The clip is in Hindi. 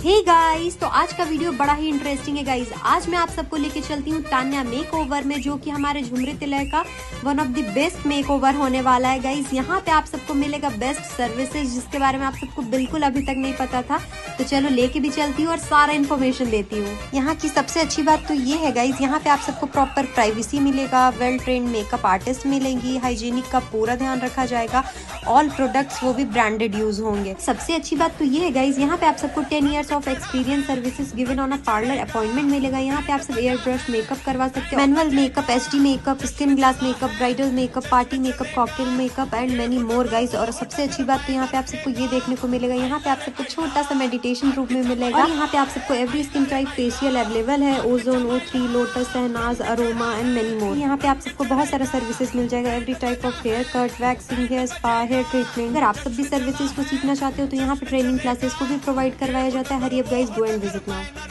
हे गाइस, तो आज का वीडियो बड़ा ही इंटरेस्टिंग है गाइस। आज मैं आप सबको लेके चलती हूँ तान्या मेकओवर में, जो कि हमारे झुमरे तिलय का one of the best makeover होने वाला है गाइस। यहाँ पे आप सबको मिलेगा बेस्ट सर्विसेज, जिसके बारे में आप सबको बिल्कुल अभी तक नहीं पता था। तो चलो लेके भी चलती हूँ और सारा इन्फॉर्मेशन देती हूँ। यहाँ की सबसे अच्छी बात तो ये है गाइस, यहाँ पे आप सबको प्रॉपर प्राइवेसी मिलेगा, वेल ट्रेन्ड मेकअप आर्टिस्ट मिलेंगी, हाइजीनिक का पूरा ध्यान रखा जाएगा, ऑल प्रोडक्ट्स वो भी ब्रांडेड यूज होंगे। सबसे अच्छी बात तो ये है गाइस, यहाँ पे आप सबको 10 years of experience services given on a parlour appointment मिलेगा। यहाँ पे आप सब एयर ब्रश मेकअप करवा सकते हो, manual makeup, HD makeup, skin glass makeup, bridal makeup, party makeup, cocktail makeup and many more guys. और सबसे अच्छी बात तो यहाँ पे आप सबको ये देखने को मिलेगा, यहाँ पे आप सबको छोटा सा मेडिटेशन रूम में मिलेगा। और यहाँ पे आप सबको every skin type facial available है, ओजोन, O3, Lotus, Shahnaz, Aroma and many more. यहाँ पे आप सबको बहुत सारा सर्विसेज मिल जाएगा, every type of haircut, waxing, hair spa, hair treatment. अगर आप सब भी सर्विसेज को सीखना चाहते हो तो यहाँ पे ट्रेनिंग क्लासेस को भी प्रोवाइड करवाया जाता है। Hurry up guys, go and visit now.